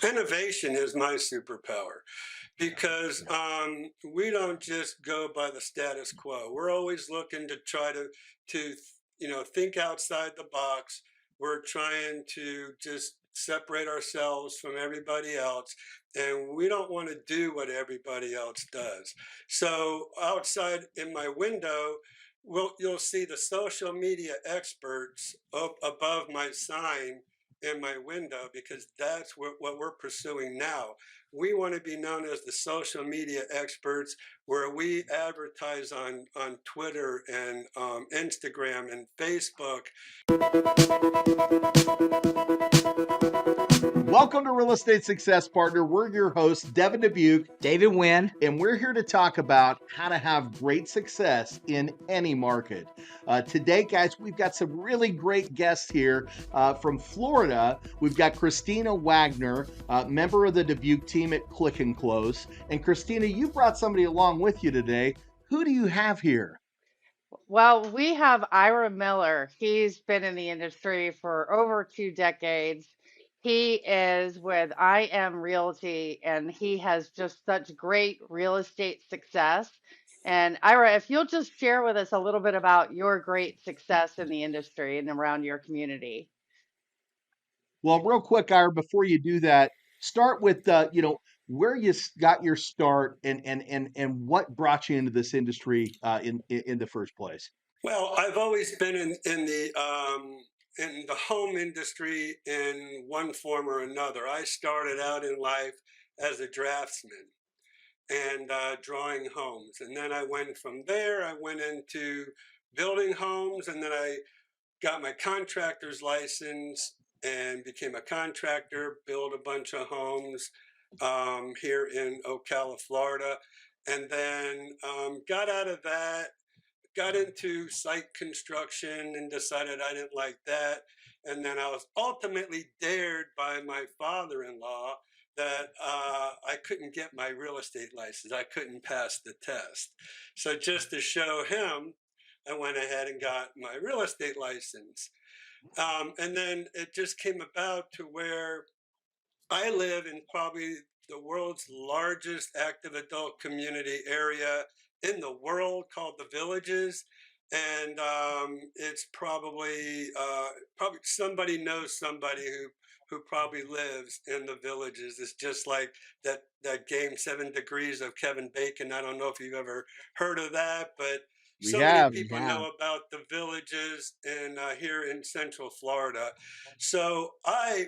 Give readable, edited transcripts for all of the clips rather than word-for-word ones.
Innovation is my superpower because Yeah. we don't just go by the status quo. We're always looking to try to think outside the box. We're trying to just separate ourselves from everybody else, and we don't want to do what everybody else does. So outside in my window, you'll see the social media experts up above my sign in my window because that's what we're pursuing now. We want to be known as the social media experts where we advertise on Twitter and Instagram and Facebook. Welcome to Real Estate Success Partner. We're your hosts, Devin Dubuc, David Nguyen. and we're here to talk about how to have great success in any market. Today, guys, we've got some really great guests here from Florida. We've got Christina Waggoner, member of the Dubuc team at Click and Close. And Christina, you brought somebody along with you today. Who do you have here? Well, we have Ira Miller. He's been in the industry for over 2 decades. He is with I Am Realty, and he has just such great real estate success. And Ira, if you'll just share with us a little bit about your great success in the industry and around your community. Well, real quick, Ira, before you do that, start with where you got your start and what brought you into this industry in the first place. Well, I've always been in the home industry in one form or another. I started out in life as a draftsman and drawing homes, and then I went from there. I went into building homes, and then I got my contractor's license and became a contractor, built a bunch of homes here in Ocala, Florida, and then got out of that, got into site construction and decided I didn't like that. And then I was ultimately dared by my father-in-law that I couldn't get my real estate license. I couldn't pass the test. So just to show him, I went ahead and got my real estate license. And then it just came about to where I live in probably the world's largest active adult community area in the world called the Villages. And it's probably somebody knows somebody who probably lives in the Villages. It's just like that game 7 Degrees of Kevin Bacon. I don't know if you've ever heard of that, but We so many have. people know about the Villages in here in Central Florida. So I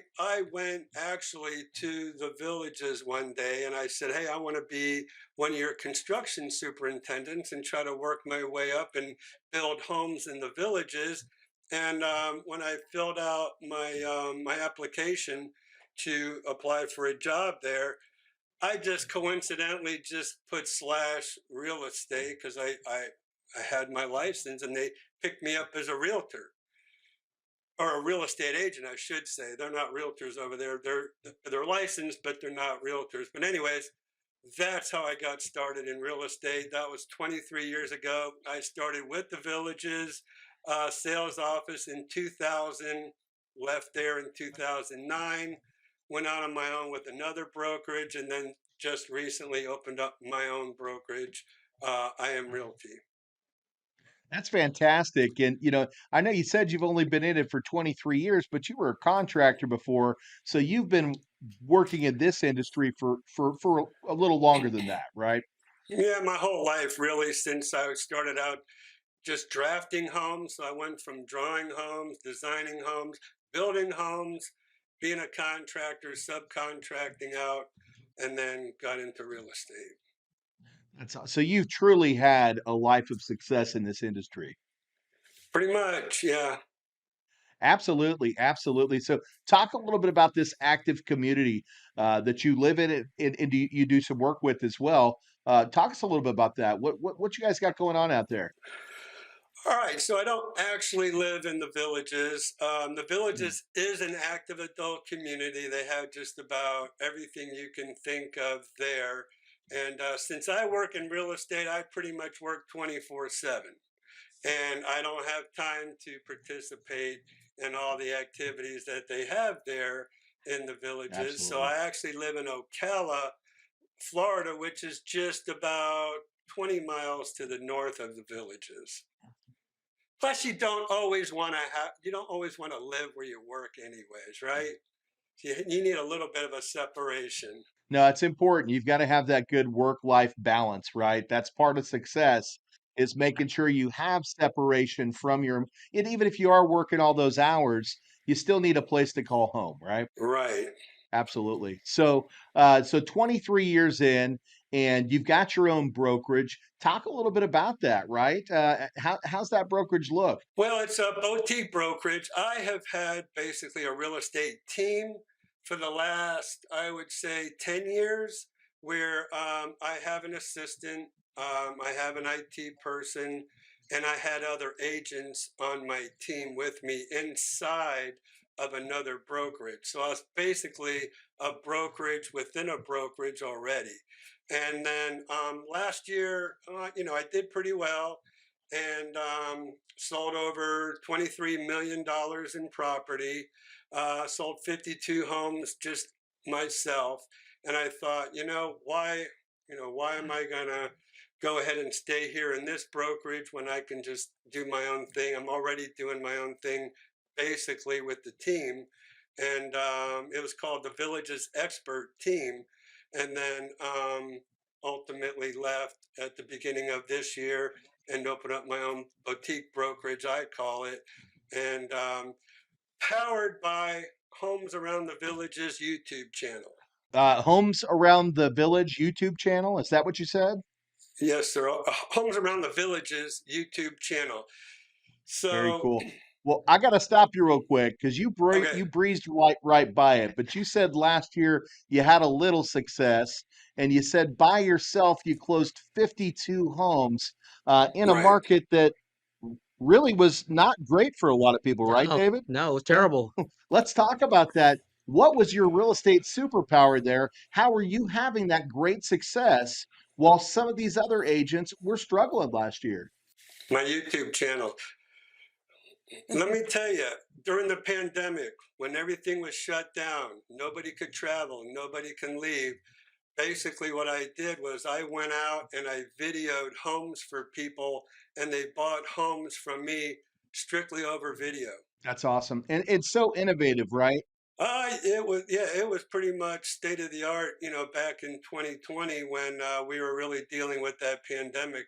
went actually to the Villages one day and I said, "Hey, I want to be one of your construction superintendents and try to work my way up and build homes in the Villages." And when I filled out my application to apply for a job there, I just coincidentally just put slash real estate because I had my license and they picked me up as a realtor or a real estate agent, I should say. They're not realtors over there. They're licensed, but they're not realtors. But anyways, that's how I got started in real estate. That was 23 years ago. I started with the Villages sales office in 2000, left there in 2009, went out on my own with another brokerage, and then just recently opened up my own brokerage, I Am Realty. That's fantastic. And, I know you said you've only been in it for 23 years, but you were a contractor before. So you've been working in this industry for a little longer than that, right? Yeah, my whole life, really, since I started out just drafting homes. So I went from drawing homes, designing homes, building homes, being a contractor, subcontracting out, and then got into real estate. So you've truly had a life of success in this industry. Pretty much, yeah. Absolutely, absolutely. So talk a little bit about this active community that you live in and you do some work with as well. Talk us a little bit about that. What you guys got going on out there? All right, so I don't actually live in the Villages. The Mm. Villages is an active adult community. They have just about everything you can think of there. And since I work in real estate, I pretty much work 24/7. And I don't have time to participate in all the activities that they have there. in the villages. So Absolutely. I actually live in Ocala, Florida, which is just about 20 miles to the north of the villages. Plus, you don't always want to live where you work anyways, right? You need a little bit of a separation. No, it's important. You've got to have that good work-life balance, right? That's part of success is making sure you have separation from your and even if you are working all those hours, you still need a place to call home, right? Right. Absolutely. So 23 years in, and you've got your own brokerage. Talk a little bit about that, right? How's that brokerage look? Well, it's a boutique brokerage. I have had basically a real estate team for the last, I would say, 10 years, where I have an assistant, I have an IT person, and I had other agents on my team with me inside of another brokerage. So I was basically a brokerage within a brokerage already. And then last year, I did pretty well and sold over $23 million in property, sold 52 homes just myself. And I thought, why am I gonna go ahead and stay here in this brokerage when I can just do my own thing? I'm already doing my own thing basically with the team. And it was called the Villages Expert Team. And then ultimately left at the beginning of this year and open up my own boutique brokerage, I call it, and powered by Homes Around the Village's YouTube channel. Homes Around the Village YouTube channel. Is that what you said? Yes, sir. Homes Around the Village's YouTube channel. Very So, cool. Well, I got to stop you real quick because okay, you breezed right by it. But you said last year you had a little success, and you said by yourself you closed 52 homes in a right. market that really was not great for a lot of people, right, No, David? no, it was Yeah. terrible. Let's talk about that. What was your real estate superpower there? How are you having that great success while some of these other agents were struggling last year? My YouTube channel. Let me tell you, during the pandemic, when everything was shut down, nobody could travel, nobody can leave. Basically, what I did was I went out and I videoed homes for people, and they bought homes from me strictly over video. That's awesome. And it's so innovative, right? It was pretty much state of the art, back in 2020 when we were really dealing with that pandemic,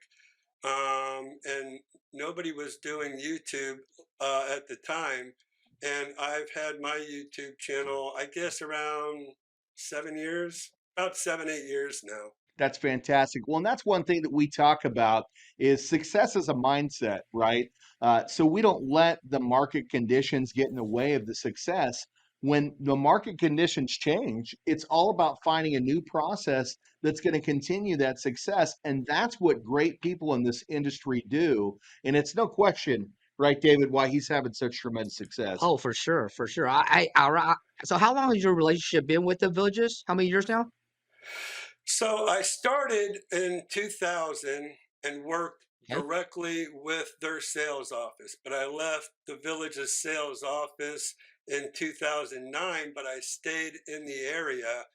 and nobody was doing YouTube at the time. And I've had my YouTube channel, I guess, around 7 years, about 7, 8 years now. That's fantastic. Well, and that's one thing that we talk about is success is a mindset, right? So we don't let the market conditions get in the way of the success. When the market conditions change, it's all about finding a new process that's going to continue that success. And that's what great people in this industry do. And it's no question, right, David, why he's having such tremendous success. Oh, for sure, for sure. So how long has your relationship been with the villages? How many years now? So I started in 2000 and worked Okay. directly with their sales office, but I left the village's sales office in 2009, but I stayed in the area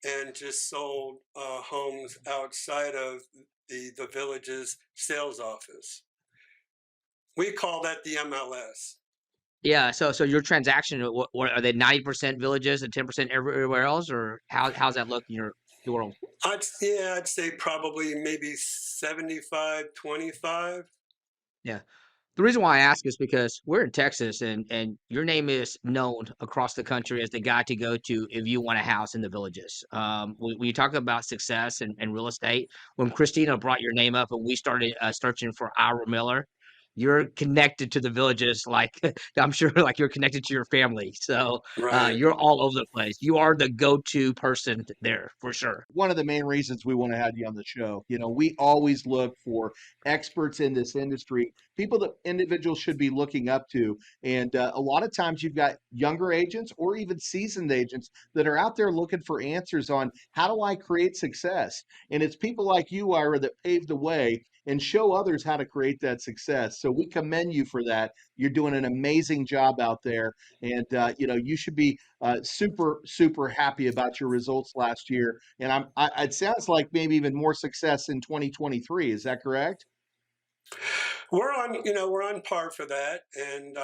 and just sold homes outside of the village's sales office. We call that the MLS. Yeah. So your transaction, what are they 90% villages and 10% everywhere else, or how's that look in your world? I'd say probably maybe 75-25. Yeah. The reason why I ask is because we're in Texas and your name is known across the country as the guy to go to if you want a house in the villages. When you talk about success and real estate, when Christina brought your name up and we started searching for Ira Miller, you're connected to the villages like I'm sure like you're connected to your family. So Right. you're all over the place. You are the go-to person there for sure. One of the main reasons we want to have you on the show. We always look for experts in this industry, people that individuals should be looking up to. And a lot of times you've got younger agents or even seasoned agents that are out there looking for answers on how do I create success? And it's people like you, Ira, that paved the way and show others how to create that success. So we commend you for that. You're doing an amazing job out there, and you should be super super happy about your results last year. And it sounds like maybe even more success in 2023. Is that correct? We're on par for that, and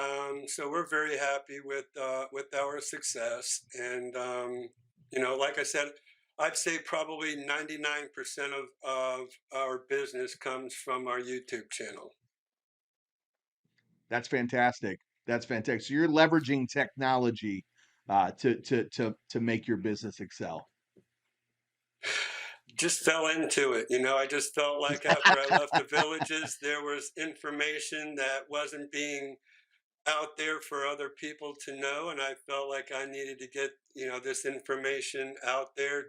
so we're very happy with our success. And like I said, I'd say probably 99% of our business comes from our YouTube channel. That's fantastic. That's fantastic. So you're leveraging technology to make your business excel. Just fell into it. I just felt like after I left the villages, there was information that wasn't being out there for other people to know, and I felt like I needed to get this information out there,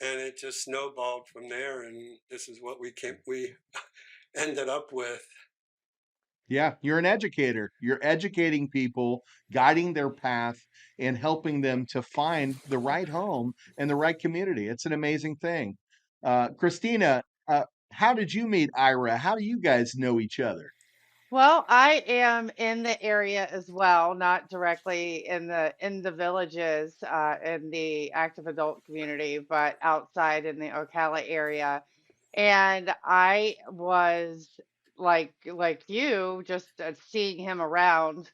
and it just snowballed from there, and this is what we ended up with. Yeah, you're an educator. You're educating people, guiding their path, and helping them to find the right home and the right community. It's an amazing thing. Christina, how did you meet Ira? How do you guys know each other? Well, I am in the area as well, not directly in the villages, in the active adult community, but outside in the Ocala area. And I was like you, just seeing him around.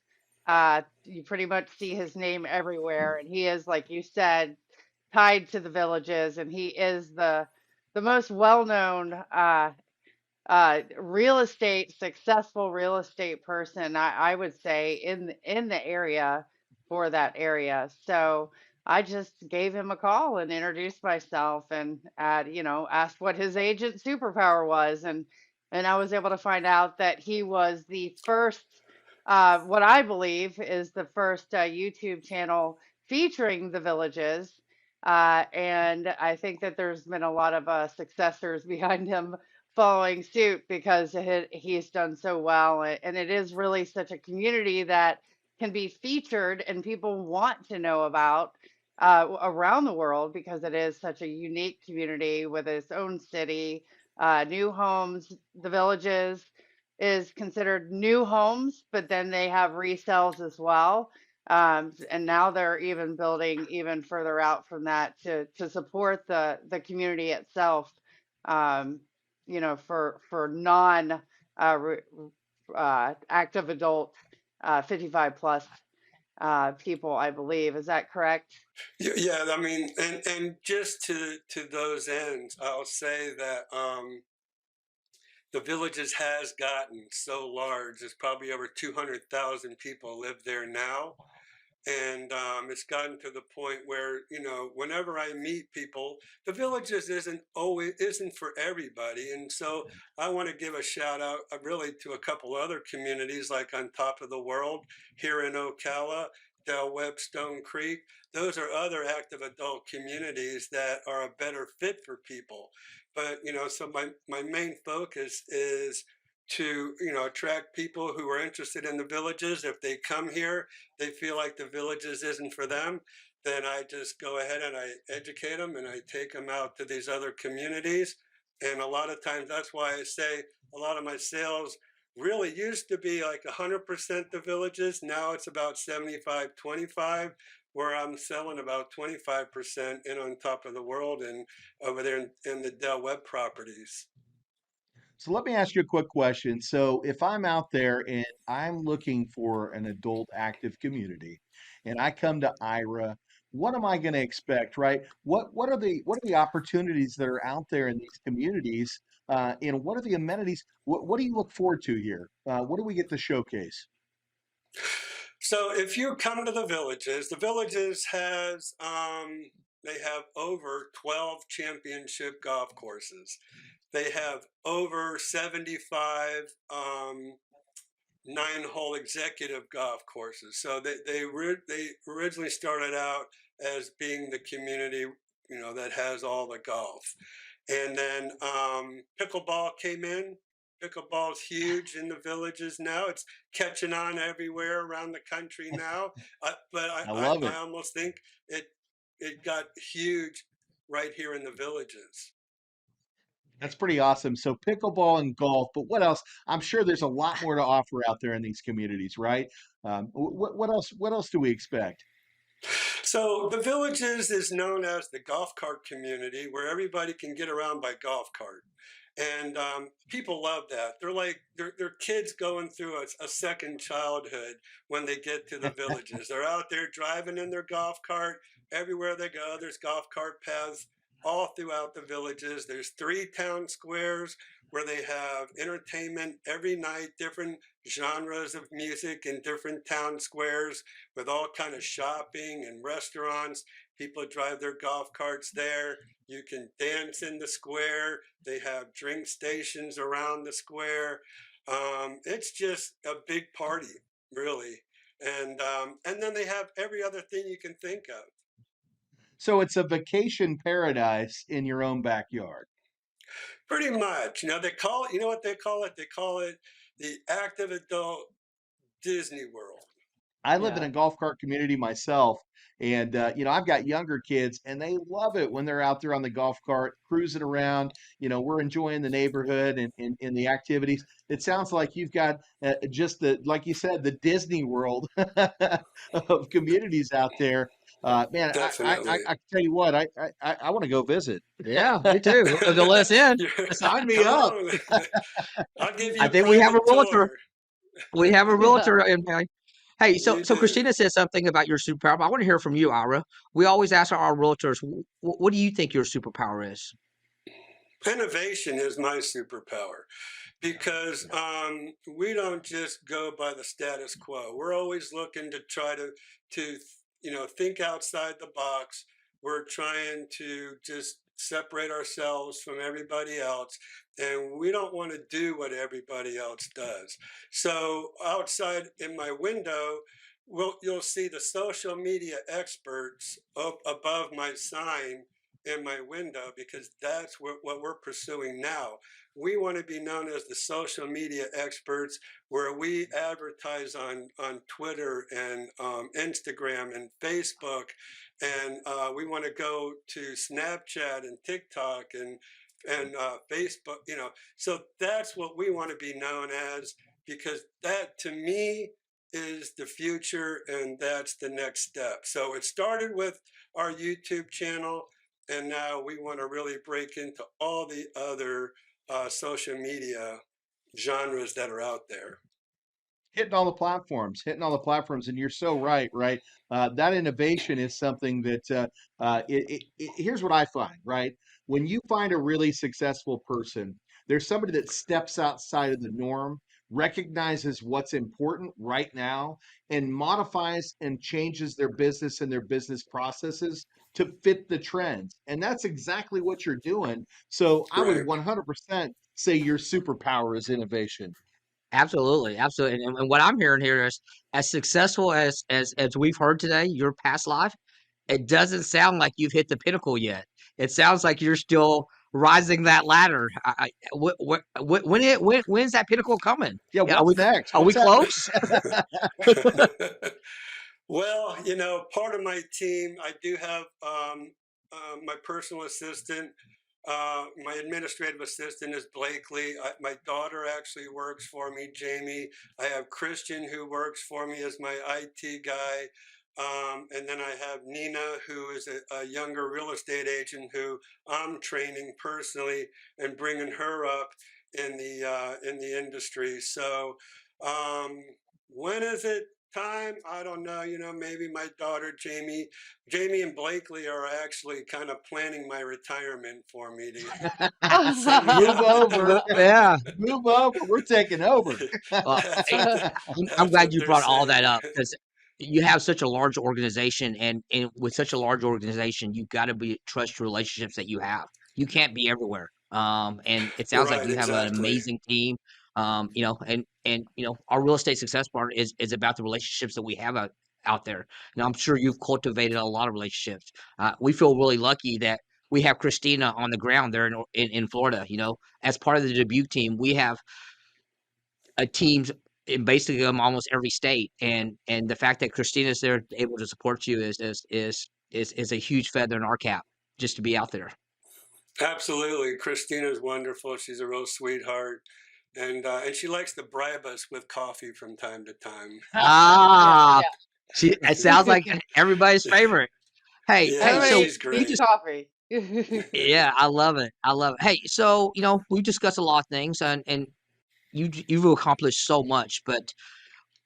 You pretty much see his name everywhere, and he is, like you said, tied to the villages, and he is the most well-known successful real estate person, I would say, in the area for that area. So I just gave him a call and introduced myself and asked what his agent superpower was, and I was able to find out that he was the first, what I believe is the first YouTube channel featuring the villages. And I think that there's been a lot of successors behind him following suit because he's done so well. And it is really such a community that can be featured and people want to know about around the world because it is such a unique community with its own city, new homes. The villages is considered new homes, but then they have resales as well. And now they're even building even further out from that to support the community itself. Um, for non active adult 55 plus people, I believe. Is that correct? Yeah, I mean, and just to those ends, I'll say that the villages has gotten so large. There's probably over 200,000 people live there now, and it's gotten to the point where whenever I meet people, the villages isn't for everybody. And so I want to give a shout out really to a couple other communities like on top of the world here in Ocala, Del Webb, Stone Creek. Those are other active adult communities that are a better fit for people. But so my main focus is to attract people who are interested in the villages. If they come here, they feel like the villages isn't for them, then I just go ahead and I educate them and I take them out to these other communities. And a lot of times that's why I say a lot of my sales really used to be like 100% the villages. Now it's about 75-25, where I'm selling about 25% in on top of the world and over there in the Del Webb properties. So let me ask you a quick question. So if I'm out there and I'm looking for an adult active community and I come to IRA, what am I going to expect, right? What are the opportunities that are out there in these communities? And what are the amenities? What do you look forward to here? What do we get to showcase? So if you come to the villages has they have over 12 championship golf courses. They have over 75 nine-hole executive golf courses. So they originally started out as being the community, that has all the golf, and then pickleball came in. Pickleball's huge in the villages now. It's catching on everywhere around the country now. But I love I it. almost think it got huge right here in the villages. That's pretty awesome. So pickleball and golf, but what else? I'm sure there's a lot more to offer out there in these communities, right? What else? What else do we expect? So the Villages is known as the golf cart community, where everybody can get around by golf cart, and people love that. They're like they're kids going through a second childhood when they get to the Villages. They're out there driving in their golf cart everywhere they go. There's golf cart paths all throughout the Villages. There's three town squares where they have entertainment every night, different genres of music in different town squares with all kind of shopping and restaurants. People drive their golf carts there. You can dance in the square. They have drink stations around the square. It's just a big party, really. And then they have every other thing you can think of. So it's a vacation paradise in your own backyard. Pretty much. They call it, you know what they call it? They call it the active adult Disney World. I live in Yeah. a golf cart community myself, and I've got younger kids, and they love it when they're out there on the golf cart cruising around. We're enjoying the neighborhood and the activities. It sounds like you've got just like you said, the Disney World of communities out there. Man, Definitely. I can tell you what, I want to go visit. Yeah, me too. They'll let us in. Sign me Come up. on. I'll give you I a think we have a private realtor. tour. We have a Yeah. realtor in. Hey, so You so do. Christina said something about your superpower. But I want to hear from you, Ira. We always ask our realtors, what do you think your superpower is? Innovation is my superpower because we don't just go by the status quo. We're always looking to try to think outside the box. We're trying to just separate ourselves from everybody else, and we don't want to do what everybody else does. So outside in my window, you'll see the social media experts up above my sign in my window because that's what we're pursuing now. We want to be known as the social media experts where we advertise on Twitter and Instagram and Facebook. And we want to go to Snapchat and TikTok and Facebook, So that's what we want to be known as because that to me is the future and that's the next step. So it started with our YouTube channel and now we want to really break into all the other social media genres that are out there. Hitting all the platforms, and you're so right, right? That innovation is something that here's what I find, right? When you find a really successful person, there's somebody that steps outside of the norm, recognizes what's important right now, and modifies and changes their business and their business processes to fit the trends. And that's exactly what you're doing. So I would Right. 100% say your superpower is innovation. Absolutely, absolutely. And what I'm hearing here is as successful as we've heard today, your past life, it doesn't sound like you've hit the pinnacle yet. It sounds like you're still rising that ladder. When's that pinnacle coming? Yeah, Yeah, what's next? are we What's that? close? Well, part of my team, I do have my personal assistant. My administrative assistant is Blakely. My daughter actually works for me, Jamie. I have Christian who works for me as my IT guy. And then I have Nina, who is a younger real estate agent who I'm training personally and bringing her up in the industry. So um, when is it time? I don't know. Maybe my daughter Jamie and Blakely are actually kind of planning my retirement for me to send me Move out. over. Yeah. Move over. We're taking over. Well, That's I, what I'm that's glad what you they're brought all that saying. up because you have such a large organization, and with such a large organization, you've got to be trust your relationships that you have. You can't be everywhere. And it sounds like Right, you have an exactly. amazing team. And our real estate success part is about the relationships that we have out there. Now, I'm sure you've cultivated a lot of relationships. We feel really lucky that we have Christina on the ground there in Florida. As part of the Dubuc team, we have a teams in basically almost every state, and the fact that Christina's there able to support you is a huge feather in our cap just to be out there. Absolutely. Christina's wonderful. She's a real sweetheart. And she likes to bribe us with coffee from time to time. Yeah, Ah, yeah. it sounds like everybody's favorite. Hey, Yeah, so Everybody she's we needs great. just coffee. yeah, I love it. I love it. Hey, so we discussed a lot of things, and you've accomplished so much, but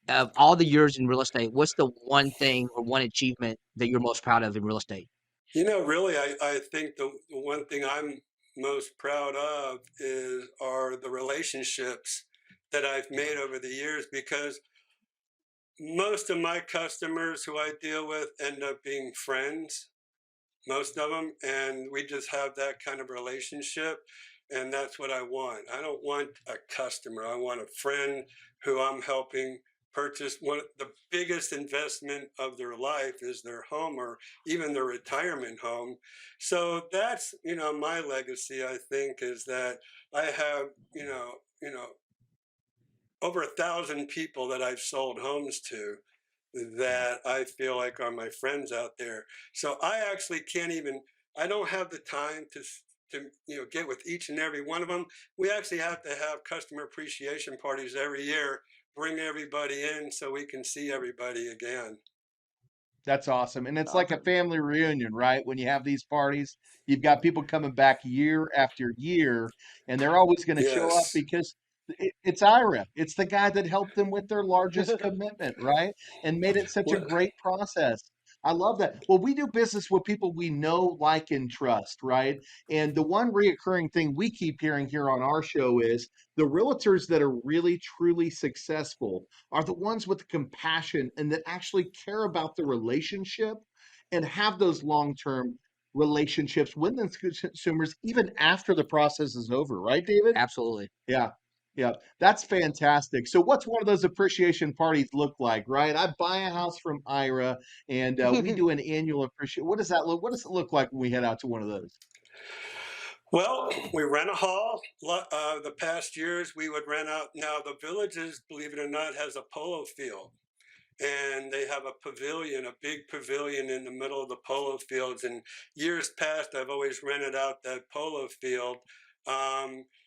of all the years in real estate, what's the one thing or one achievement that you're most proud of in real estate? Really, I think the one thing I'm most proud of are the relationships that I've made over the years, because most of my customers who I deal with end up being friends, most of them, and we just have that kind of relationship, and that's what I want. I don't want a customer. I want a friend who I'm helping purchase. One the biggest investment of their life is their home, or even their retirement home. So that's, my legacy, I think, is that I have, over 1,000 people that I've sold homes to that I feel like are my friends out there. So I actually can't even. I don't have the time to get with each and every one of them. We actually have to have customer appreciation parties every year, bring everybody in so we can see everybody again. That's awesome. And it's like a Awesome. family reunion, right? When you have these parties, you've got people coming back year after year, and they're always going to show up Yes. because it's Ira. It's the guy that helped them with their largest commitment, right? And made it such a Well, great process. I love that. Well, we do business with people we know, like, and trust, right? And the one reoccurring thing we keep hearing here on our show is the realtors that are really, truly successful are the ones with the compassion and that actually care about the relationship and have those long-term relationships with the consumers even after the process is over, right, David? Absolutely. Yeah. Yeah, that's fantastic. So, what's one of those appreciation parties look like, right? I buy a house from Ira, and we do an annual appreciation. What does that look? What does it look like when we head out to one of those? well, we rent a hall. The past years, we would rent out. Now, the Villages, believe it or not, has a polo field, and they have a pavilion, a big pavilion in the middle of the polo fields. And years past, I've always rented out that polo field.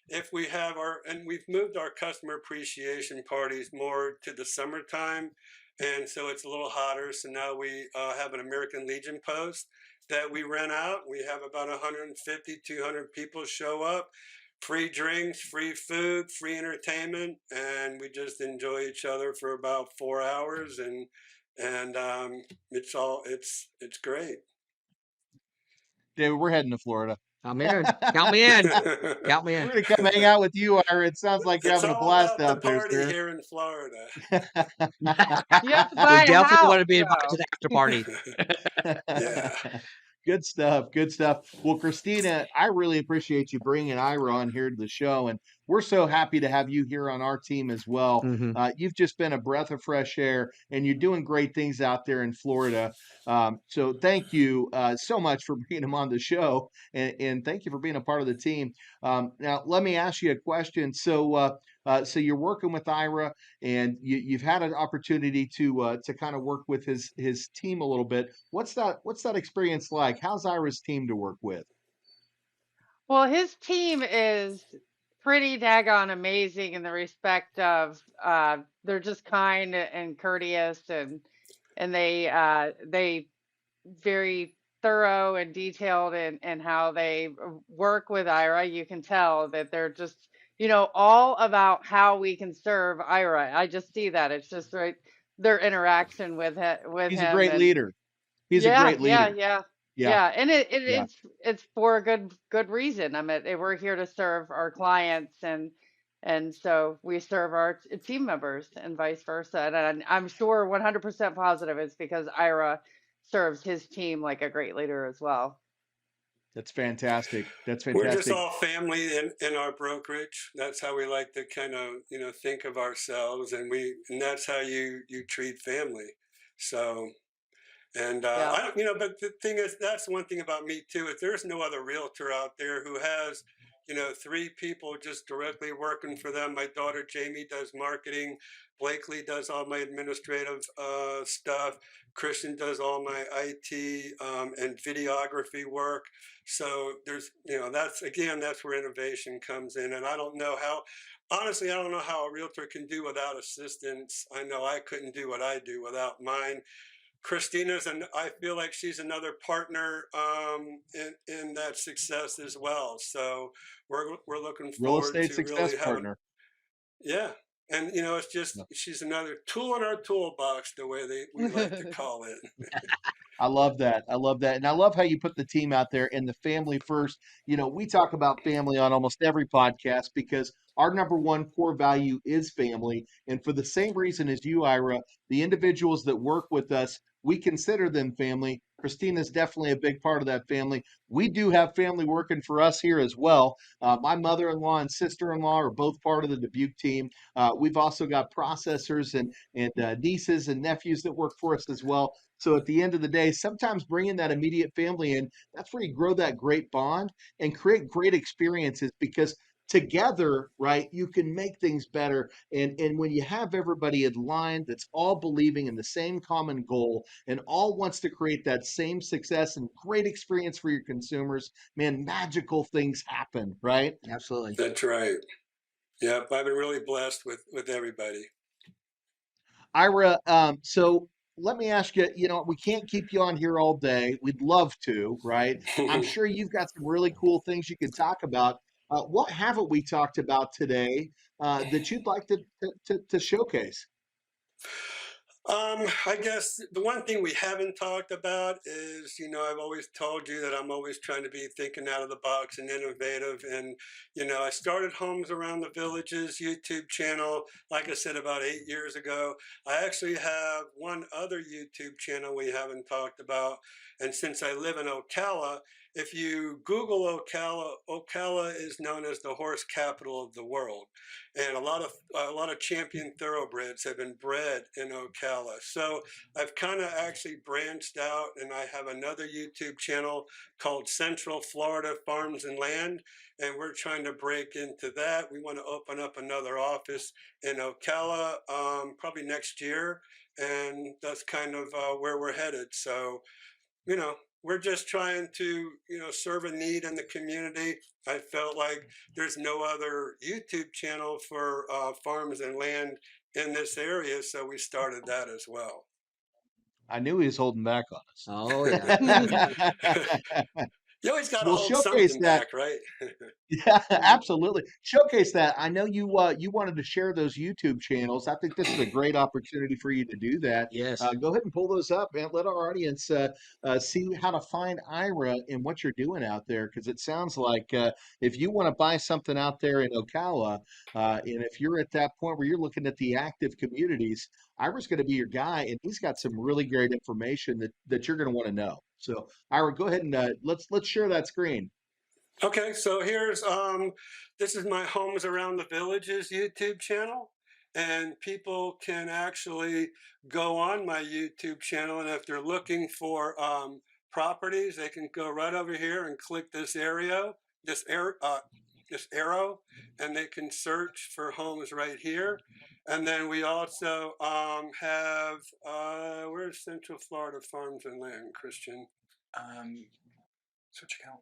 If we have and we've moved our customer appreciation parties more to the summertime, and so it's a little hotter. So now we have an American Legion post that we rent out. We have about 150, 200 people show up, free drinks, free food, free entertainment, and we just enjoy each other for about 4 hours, and it's great. David, we're heading to Florida. I'm in. Count me in. Count me in. We're gonna come hang out with you, Ira. It sounds like you're It's having a all blast about the out there, party sir. here in Florida. You have to We buy a definitely want house, to be invited to though. the after party. Yeah. Good stuff. Good stuff. Well, Christina, I really appreciate you bringing Ira on here to the show, and we're so happy to have you here on our team as well. Hmm. You've just been a breath of fresh air, and you're doing great things out there in Florida. So thank you so much for bringing him on the show, and thank you for being a part of the team. Now, let me ask you a question. So you're working with Ira, and you've had an opportunity to kind of work with his team a little bit. What's that experience like? How's Ira's team to work with? Well, his team is pretty daggone amazing in the respect of they're just kind and courteous, and they very thorough and detailed in how they work with Ira. You can tell that they're just, all about how we can serve Ira. I just see that. It's just right their interaction with He's a him. great And leader. He's a yeah, great yeah, leader. yeah. Yeah, Yeah, and yeah. it's for a good reason. I mean, we're here to serve our clients, and so we serve our team members and vice versa. And I'm sure 100% positive it's because Ira serves his team like a great leader as well. That's fantastic. That's We're just fantastic. all family in our brokerage. That's how we like to kind of, think of ourselves, and that's how you treat family. So, and Yeah. I don't, but the thing is, that's one thing about me too. Is there's no other realtor out there who has, three people just directly working for them. My daughter Jamie does marketing. Blakely does all my administrative stuff. Christian does all my IT and videography work. So there's, that's where innovation comes in. And I don't know how, honestly, I don't know how a realtor can do without assistance. I know I couldn't do what I do without mine. Christina's, and I feel like she's another partner in that success as well. So we're looking Real forward estate to success really having, partner. yeah. And it's just she's another tool in our toolbox, the way we like to call it. I love that. I love that. And I love how you put the team out there and the family first. We talk about family on almost every podcast because our number one core value is family. And for the same reason as you, Ira, the individuals that work with us, we consider them family. Christina's definitely a big part of that family. We do have family working for us here as well. My mother-in-law and sister-in-law are both part of the Dubuc team. We've also got processors and nieces and nephews that work for us as well. So at the end of the day, sometimes bringing that immediate family in, that's where you grow that great bond and create great experiences because together, right, you can make things better. And when you have everybody aligned that's all believing in the same common goal and all wants to create that same success and great experience for your consumers, man, magical things happen, right? Absolutely. That's right. Yep, I've been really blessed with everybody. Ira, so let me ask you, we can't keep you on here all day. We'd love to, right? I'm sure you've got some really cool things you can talk about. What haven't we talked about today that you'd like to showcase? I guess the one thing we haven't talked about is, I've always told you that I'm always trying to be thinking out of the box and innovative. And, I started Homes Around the Villages YouTube channel, like I said, about 8 years ago. I actually have one other YouTube channel we haven't talked about. And since I live in Ocala, if you Google Ocala, Ocala is known as the horse capital of the world, and a lot of champion thoroughbreds have been bred in Ocala. So I've kind of actually branched out, and I have another YouTube channel called Central Florida Farms and Land, and we're trying to break into that. We want to open up another office in Ocala probably next year, and that's kind of where we're headed. So you know, we're just trying to, serve a need in the community. I felt like there's no other YouTube channel for farms and land in this area, so we started that as well. I knew he was holding back on Oh yeah. us. You always got to We'll hold showcase something that. back, right? Yeah, absolutely. Showcase that. I know you wanted to share those YouTube channels. I think this is a great opportunity for you to do that. Yes. Go ahead and pull those up and let our audience see how to find Ira and what you're doing out there. Because it sounds like if you want to buy something out there in Ocala, and if you're at that point where you're looking at the active communities, Ira's going to be your guy, and he's got some really great information that you're going to want to know. So, Ira, go ahead and let's share that screen. Okay, so here's this is my Homes Around the Villages YouTube channel, and people can actually go on my YouTube channel, and if they're looking for properties, they can go right over here and click this arrow, and they can search for homes right here. And then we also have where's Central Florida Farms and Land, Christian? Search account.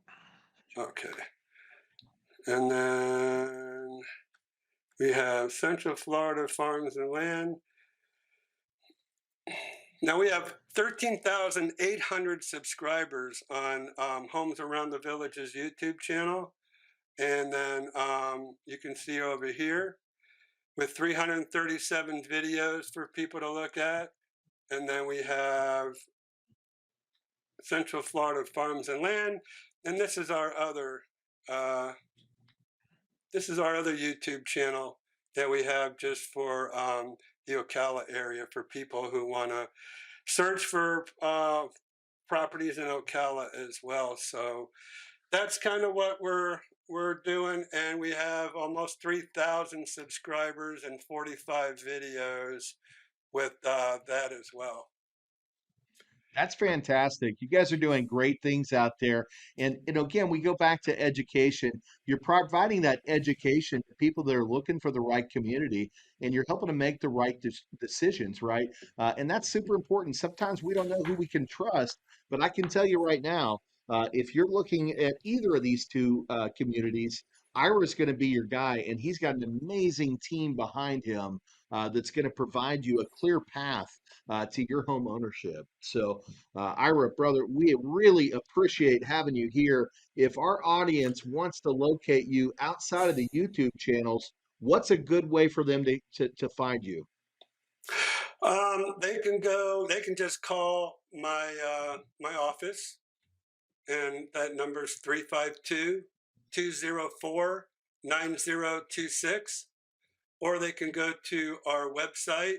Okay. And then we have Central Florida Farms and Land. Now we have 13,800 subscribers on Homes Around the Villages YouTube channel. And then you can see over here with 337 videos for people to look at. And then we have Central Florida Farms and Land. And this is our other YouTube channel that we have just for the Ocala area for people who want to search for properties in Ocala as well. So that's kind of what we're doing, and we have almost 3,000 subscribers and 45 videos with that as well. That's fantastic. You guys are doing great things out there. And again, we go back to education. You're providing that education to people that are looking for the right community, and you're helping them make the right decisions, right? And that's super important. Sometimes we don't know who we can trust, but I can tell you right now, if you're looking at either of these two communities, Ira's going to be your guy, and he's got an amazing team behind him that's going to provide you a clear path to your home ownership. So, Ira, brother, we really appreciate having you here. If our audience wants to locate you outside of the YouTube channels, what's a good way for them to find you? They can just call my office, and that number is 352-204-9026, or they can go to our website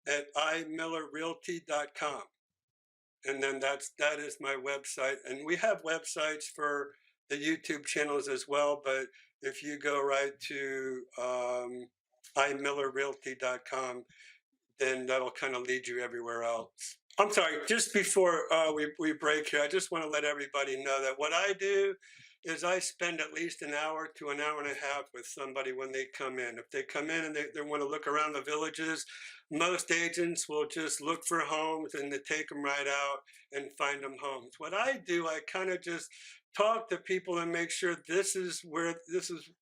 at imillerrealty.com. And then that is my website. And we have websites for the YouTube channels as well, but if you go right to imillerrealty.com, then that'll kind of lead you everywhere else. I'm sorry, just before we break here, I just want to let everybody know that what I do is I spend at least an hour to an hour and a half with somebody when they come in. If they come in and they want to look around the villages, most agents will just look for homes and they take them right out and find them homes. What I do, I kind of just talk to people and make sure this is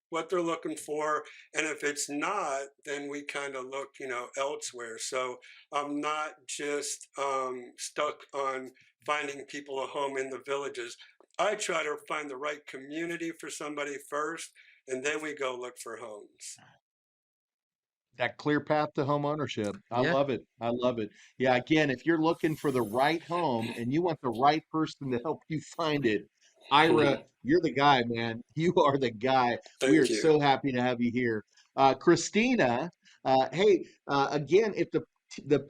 what they're looking for. And if it's not, then we kind of look, elsewhere. So I'm not just stuck on finding people a home in the villages. I try to find the right community for somebody first, and then we go look for homes. That clear path to home ownership. I Yeah. love it. I love it. Yeah, again, if you're looking for the right home and you want the right person to help you find it, Ira, you're the guy, man. You are the guy. We are Thank you. so happy to have you here. Christina, hey, again, if the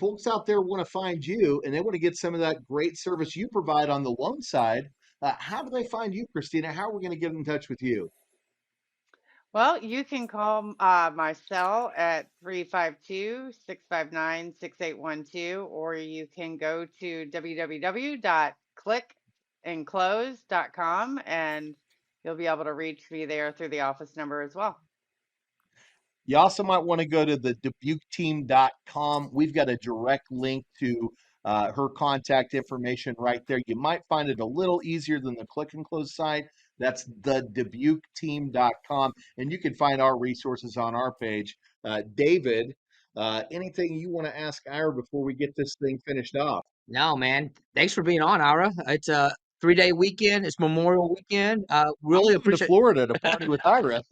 folks out there want to find you and they want to get some of that great service you provide on the loan side, how do they find you, Christina? How are we going to get in touch with you? Well, you can call my cell at 352-659-6812, or you can go to www.clickandclose.com and you'll be able to reach me there through the office number as well. You also might want to go to the dubucteam.com. We've got a direct link to her contact information right there. You might find it a little easier than the Click and Close site. That's the dubucteam.com. And you can find our resources on our page. David, anything you want to ask Ira before we get this thing finished off? No, man. Thanks for being on, Ira. It's a 3-day weekend. It's Memorial Weekend. I'm Really coming to appreciate. Florida to party with Ira.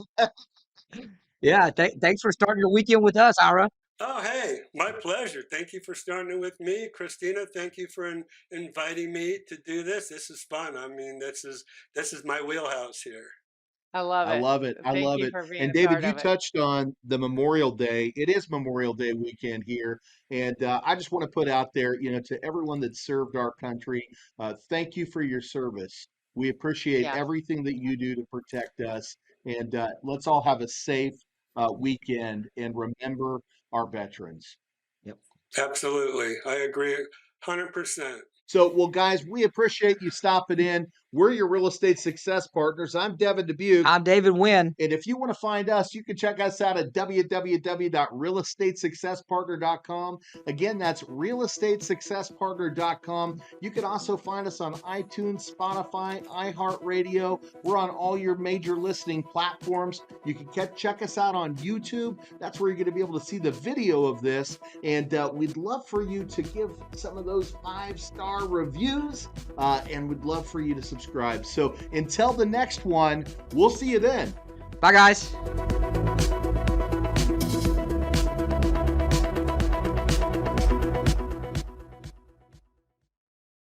Yeah, thanks for starting your weekend with us, Ira. Oh, hey, my pleasure. Thank you for starting with me. Christina, thank you for inviting me to do this. This is fun. I mean, this is my wheelhouse here. I love I it. love it. I Thank love you it. for being And a David, part you of it. touched on the Memorial Day. It is Memorial Day weekend here. And I just want to put out there, to everyone that served our country, thank you for your service. We appreciate Yes. everything that you do to protect us. And let's all have a safe weekend and remember our veterans. Yep. Absolutely. I agree 100%. So, well, guys, we appreciate you stopping in. We're your real estate success partners. I'm Devin Dubuc. I'm David Nguyen. And if you want to find us, you can check us out at www.realestatesuccesspartner.com. Again, that's realestatesuccesspartner.com. You can also find us on iTunes, Spotify, iHeartRadio. We're on all your major listening platforms. You can check us out on YouTube. That's where you're going to be able to see the video of this. And we'd love for you to give some of those 5-star reviews, and we'd love for you to subscribe. So until the next one, we'll see you then. Bye, guys.